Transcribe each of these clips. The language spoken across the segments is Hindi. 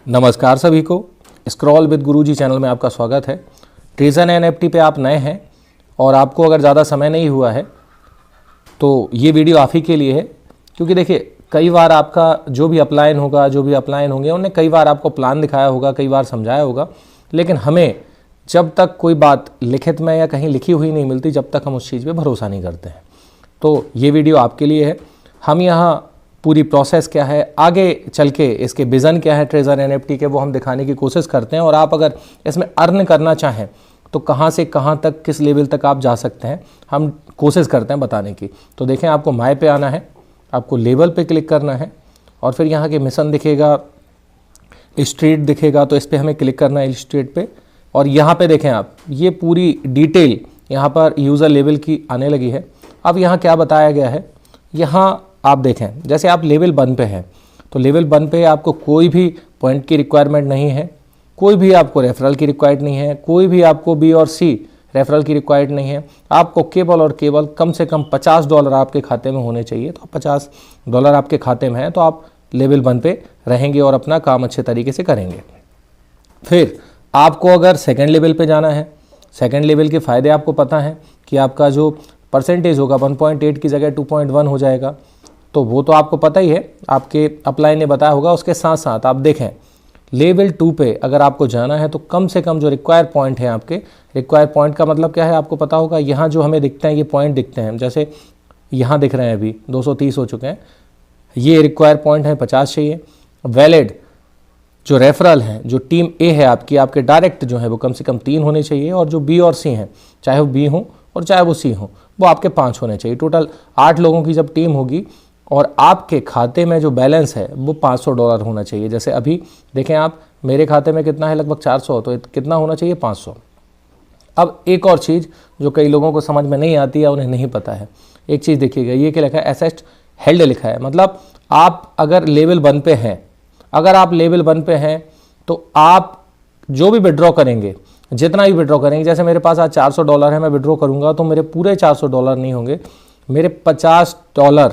नमस्कार सभी को, स्क्रॉल विद गुरुजी चैनल में आपका स्वागत है। ट्रेजर एनएफटी पे आप नए हैं और आपको अगर ज़्यादा समय नहीं हुआ है तो ये वीडियो आप ही के लिए है, क्योंकि देखिए कई बार आपका जो भी अपलाइन होंगे उन्होंने कई बार आपको प्लान दिखाया होगा, कई बार समझाया होगा, लेकिन हमें जब तक कोई बात लिखित में या कहीं लिखी हुई नहीं मिलती तब तक हम उस चीज़ पे भरोसा नहीं करते हैं। तो ये वीडियो आपके लिए है। हम यहाँ पूरी प्रोसेस क्या है, आगे चल के इसके विज़न क्या है ट्रेजर एनएफटी के, वो हम दिखाने की कोशिश करते हैं। और आप अगर इसमें अर्न करना चाहें तो कहाँ से कहाँ तक, किस लेवल तक आप जा सकते हैं, हम कोशिश करते हैं बताने की। तो देखें, आपको माय पे आना है, आपको लेवल पे क्लिक करना है और फिर यहाँ के मिशन दिखेगा, स्ट्रीट दिखेगा, तो इस पर हमें क्लिक करना है स्ट्रीट पे। और यहाँ पे देखें आप, ये पूरी डिटेल यहाँ पर यूज़र लेवल की आने लगी है। अब यहाँ क्या बताया गया है, यहाँ आप देखें, जैसे आप लेवल 1 पे हैं तो लेवल 1 पे आपको कोई भी पॉइंट की रिक्वायरमेंट नहीं है, कोई भी आपको रेफरल की रिक्वायर्ड नहीं है, कोई भी आपको बी और सी रेफरल की रिक्वायर्ड नहीं है। आपको केवल और केवल कम से कम $50 आपके खाते में होने चाहिए। तो $50 आपके खाते में है तो आप लेवल 1 पे रहेंगे और अपना काम अच्छे तरीके से करेंगे। फिर आपको अगर सेकेंड लेवल पे जाना है, सेकेंड लेवल के फ़ायदे आपको पता है कि आपका जो परसेंटेज होगा 1.8 की जगह 2.1 हो जाएगा, तो वो तो आपको पता ही है, आपके अप्लाई ने बताया होगा। उसके साथ साथ आप देखें लेवल 2 पे अगर आपको जाना है तो कम से कम जो रिक्वायर पॉइंट है, आपके रिक्वायर पॉइंट का मतलब क्या है आपको पता होगा। यहाँ जो हमें दिखते हैं ये पॉइंट दिखते हैं, जैसे यहाँ दिख रहे हैं, अभी 230 हो चुके हैं। ये रिक्वायर पॉइंट है 50 चाहिए। वैलिड जो रेफरल हैं, जो टीम ए है आपकी, आपके डायरेक्ट जो है वो कम से कम 3 होने चाहिए। और जो बी और सी हैं, चाहे वो बी हो और चाहे वो सी हो, वो आपके 5 होने चाहिए। टोटल 8 लोगों की जब टीम होगी और आपके खाते में जो बैलेंस है वो $500 होना चाहिए। जैसे अभी देखें आप, मेरे खाते में कितना है, लगभग 400, तो कितना होना चाहिए, 500। अब एक और चीज़ जो कई लोगों को समझ में नहीं आती है, उन्हें नहीं पता है, एक चीज़ देखिएगा, ये क्या लिखा है, एसेट हेल्ड लिखा है। मतलब आप अगर लेवल 1 पे हैं, अगर आप लेवल 1 पे हैं तो आप जो भी विड्रॉ करेंगे, जितना भी विड्रॉ करेंगे, जैसे मेरे पास आज $400 है, मैं विड्रॉ करूँगा तो मेरे पूरे $400 नहीं होंगे, मेरे $50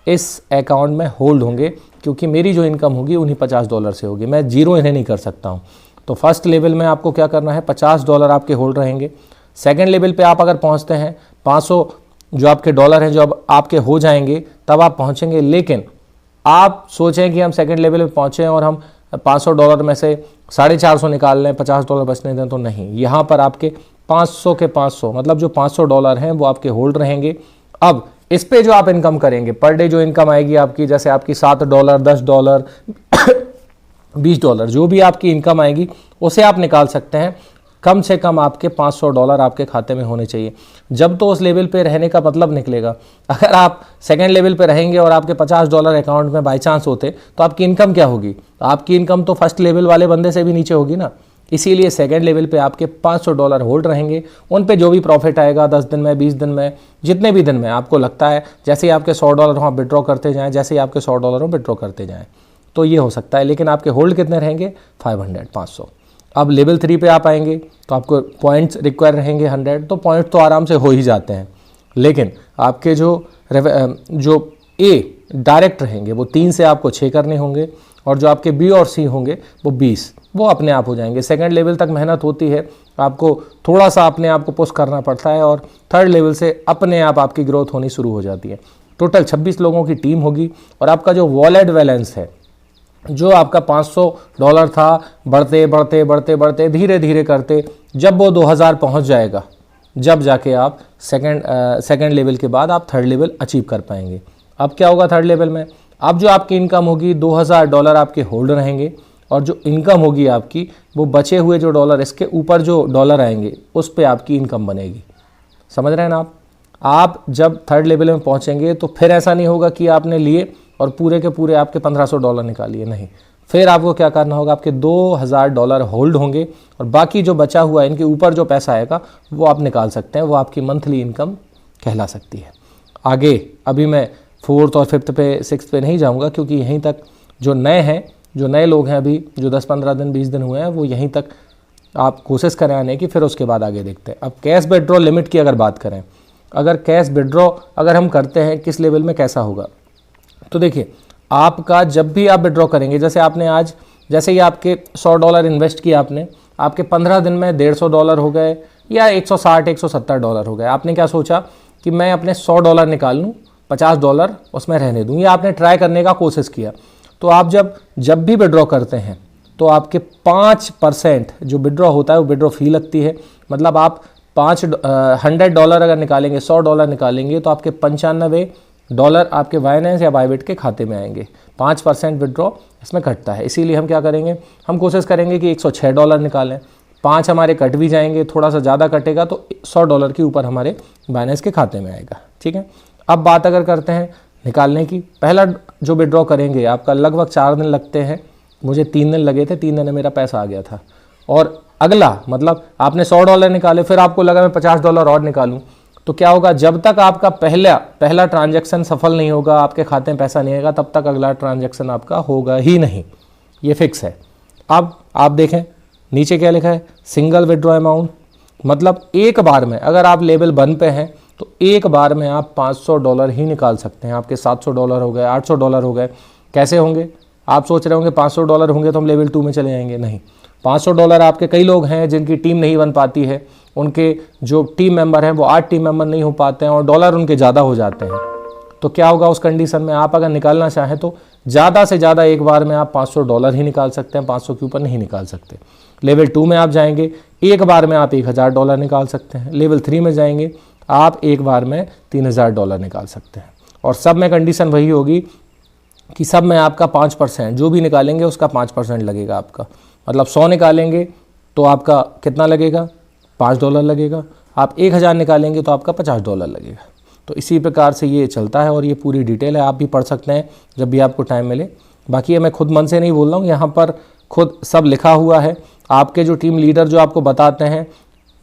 इस अकाउंट में होल्ड होंगे, क्योंकि मेरी जो इनकम होगी उन्हीं $50 से होगी। मैं जीरो इन्हें नहीं कर सकता हूँ। तो फर्स्ट लेवल में आपको क्या करना है, $50 आपके होल्ड रहेंगे। सेकंड लेवल पे आप अगर पहुँचते हैं, 500 जो आपके डॉलर हैं जो अब आपके हो जाएंगे तब आप पहुँचेंगे। लेकिन आप सोचें कि हम सेकंड लेवल पे पहुँचे और हम $500 में से 450 निकाल लें, $50 बचने दें, तो नहीं, यहाँ पर आपके 500 के 500, मतलब जो $500 हैं वो आपके होल्ड रहेंगे। अब इस पे जो आप इनकम करेंगे, पर डे जो इनकम आएगी आपकी, जैसे आपकी $7, $10, $20, जो भी आपकी इनकम आएगी उसे आप निकाल सकते हैं। कम से कम आपके $500 आपके खाते में होने चाहिए। जब तो उस लेवल पे रहने का मतलब निकलेगा। अगर आप सेकेंड लेवल पे रहेंगे और आपके $50 अकाउंट में बाई चांस होते तो आपकी इनकम क्या होगी, आपकी इनकम तो फर्स्ट लेवल वाले बंदे से भी नीचे होगी ना। इसीलिए सेकेंड लेवल पे आपके $500 होल्ड रहेंगे। उन पे जो भी प्रॉफिट आएगा 10 दिन में, 20 दिन में, जितने भी दिन में आपको लगता है, जैसे ही आपके $100 वहाँ विड्रॉ करते जाएँ, जैसे ही आपके $100 विड्रॉ करते जाएँ, तो ये हो सकता है। लेकिन आपके होल्ड कितने रहेंगे, 500। अब लेवल 3 पे आप आएंगे तो आपको पॉइंट्स रिक्वायर रहेंगे 100, तो पॉइंट तो आराम से हो ही जाते हैं। लेकिन आपके जो ए डायरेक्ट रहेंगे वो 3 से आपको 6 करने होंगे, और जो आपके बी और सी होंगे वो 20, वो अपने आप हो जाएंगे। सेकंड लेवल तक मेहनत होती है, आपको थोड़ा सा अपने आप को पुश करना पड़ता है, और थर्ड लेवल से अपने आप आपकी ग्रोथ होनी शुरू हो जाती है। टोटल 26 लोगों की टीम होगी, और आपका जो वॉलेट बैलेंस है, जो आपका $500 था, बढ़ते बढ़ते बढ़ते बढ़ते धीरे धीरे करते जब वो 2000 पहुंच जाएगा, जब जाके आप सेकंड लेवल के बाद आप थर्ड लेवल अचीव कर पाएंगे। अब क्या होगा थर्ड लेवल में, अब जो आपकी इनकम होगी $2000 आपके होल्ड रहेंगे, और जो इनकम होगी आपकी वो बचे हुए जो डॉलर, इसके ऊपर जो डॉलर आएंगे उस पे आपकी इनकम बनेगी। समझ रहे हैं ना आप जब थर्ड लेवल में पहुंचेंगे तो फिर ऐसा नहीं होगा कि आपने लिए और पूरे के पूरे आपके $1500 निकालिए, नहीं। फिर आपको क्या करना होगा, आपके $2000 होल्ड होंगे, और बाकी जो बचा हुआ है, इनके ऊपर जो पैसा आएगा वो आप निकाल सकते हैं, वो आपकी मंथली इनकम कहला सकती है। आगे अभी मैं 4th और 5th पे 6th पे नहीं जाऊंगा, क्योंकि यहीं तक जो नए हैं, जो नए लोग हैं, अभी जो 10-15 दिन 20 दिन हुए हैं, वो यहीं तक आप कोशिश करें आने की, फिर उसके बाद आगे देखते हैं। अब कैश विड्रॉ लिमिट की अगर बात करें, अगर कैश विड्रॉ अगर हम करते हैं किस लेवल में कैसा होगा, तो देखिए आपका जब भी आप विड्रॉ करेंगे, जैसे आपने आज जैसे ही आपके $100 इन्वेस्ट किया आपने, आपके 15 दिन में $150 हो गए या $160-170 हो गए। आपने क्या सोचा कि मैं अपने $100 निकाल लूँ, $50 उसमें रहने दूँ, या आपने ट्राई करने का कोशिश किया। तो आप जब भी विड्रॉ करते हैं तो आपके 5% जो विड्रॉ होता है वो विड्रॉ फी लगती है। मतलब आप $100 अगर निकालेंगे, $100 निकालेंगे तो आपके $95 आपके बाइनेंस या बाइबिट के खाते में आएंगे। 5% विड्रॉ इसमें कटता है। इसीलिए हम क्या करेंगे, हम कोशिश करेंगे कि $106 निकालें। 5 हमारे कट भी जाएंगे, थोड़ा सा ज़्यादा कटेगा तो $100 के ऊपर हमारे बाइनेंस के खाते में आएगा। ठीक है, अब बात अगर करते हैं निकालने की। पहला जो विड्रॉ करेंगे आपका लगभग 4 दिन लगते हैं, मुझे 3 दिन लगे थे, 3 दिन में मेरा पैसा आ गया था। और अगला मतलब आपने $100 निकाले, फिर आपको लगा मैं $50 और निकालूं, तो क्या होगा, जब तक आपका पहला ट्रांजैक्शन सफल नहीं होगा, आपके खाते में पैसा नहीं आएगा, तब तक अगला ट्रांजैक्शन आपका होगा ही नहीं, ये फिक्स है। अब आप देखें नीचे क्या लिखा है, सिंगल विड्रॉ अमाउंट, मतलब एक बार में अगर आप लेवल 1 पे हैं तो एक बार में आप $500 ही निकाल सकते हैं। आपके $700 हो गए, $800 हो गए। कैसे होंगे, आप सोच रहे होंगे $500 होंगे तो हम लेवल 2 में चले जाएंगे। नहीं, $500 आपके कई लोग हैं जिनकी टीम नहीं बन पाती है, उनके जो टीम मेंबर हैं वो 8 टीम मेंबर नहीं हो पाते हैं और डॉलर उनके ज़्यादा हो जाते हैं। तो क्या होगा उस कंडीशन में, आप अगर निकालना चाहें तो ज़्यादा से ज़्यादा एक बार में आप $500 ही निकाल सकते हैं, 500 के ऊपर नहीं निकाल सकते। लेवल 2 में आप जाएंगे, एक बार में आप $1000 निकाल सकते हैं। लेवल 3 में जाएंगे, आप एक बार में $3000 निकाल सकते हैं। और सब में कंडीशन वही होगी कि सब में आपका 5%, जो भी निकालेंगे उसका 5% लगेगा आपका। मतलब 100 निकालेंगे तो आपका कितना लगेगा, $5 लगेगा। आप 1000 निकालेंगे तो आपका $50 लगेगा। तो इसी प्रकार से ये चलता है और ये पूरी डिटेल है, आप भी पढ़ सकते हैं जब भी आपको टाइम मिले। बाकी ये मैं खुद मन से नहीं बोल रहा हूँ, यहाँ पर खुद सब लिखा हुआ है। आपके जो टीम लीडर जो आपको बताते हैं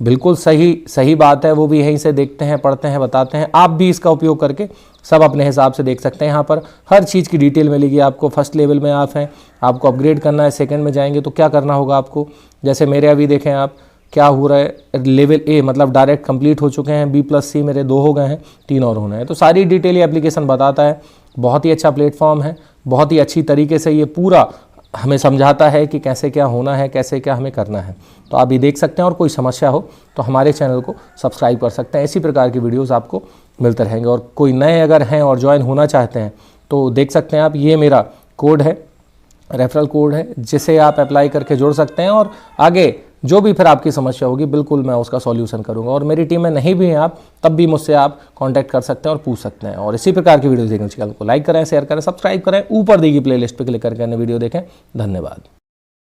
बिल्कुल सही बात है, वो भी यहीं से देखते हैं, पढ़ते हैं, बताते हैं। आप भी इसका उपयोग करके सब अपने हिसाब से देख सकते हैं। यहाँ पर हर चीज़ की डिटेल मिलेगी आपको। फर्स्ट लेवल में आप हैं, आपको अपग्रेड करना है, सेकंड में जाएंगे तो क्या करना होगा आपको। जैसे मेरे अभी देखें आप क्या हो रहा है, लेवल ए मतलब डायरेक्ट कंप्लीट हो चुके हैं, B+C मेरे 2 हो गए हैं, 3 और होना है। तो सारी डिटेल ये एप्लीकेशन बताता है। बहुत ही अच्छा प्लेटफॉर्म है, बहुत ही अच्छी तरीके से ये पूरा हमें समझाता है कि कैसे क्या होना है, कैसे क्या हमें करना है। तो आप भी देख सकते हैं और कोई समस्या हो तो हमारे चैनल को सब्सक्राइब कर सकते हैं। इसी प्रकार की वीडियोस आपको मिलते रहेंगे। और कोई नए अगर हैं और ज्वाइन होना चाहते हैं तो देख सकते हैं आप, ये मेरा कोड है, रेफरल कोड है, जिसे आप अप्लाई करके जुड़ सकते हैं। और आगे जो भी फिर आपकी समस्या होगी बिल्कुल मैं उसका सॉल्यूशन करूंगा। और मेरी टीम में नहीं भी हैं आप, तब भी मुझसे आप कांटेक्ट कर सकते हैं और पूछ सकते हैं। और इसी प्रकार की वीडियो देखने के लिए चैनल को लाइक करें, शेयर करें, सब्सक्राइब करें। ऊपर दी गई प्लेलिस्ट पर क्लिक करके अन्य वीडियो देखें। धन्यवाद।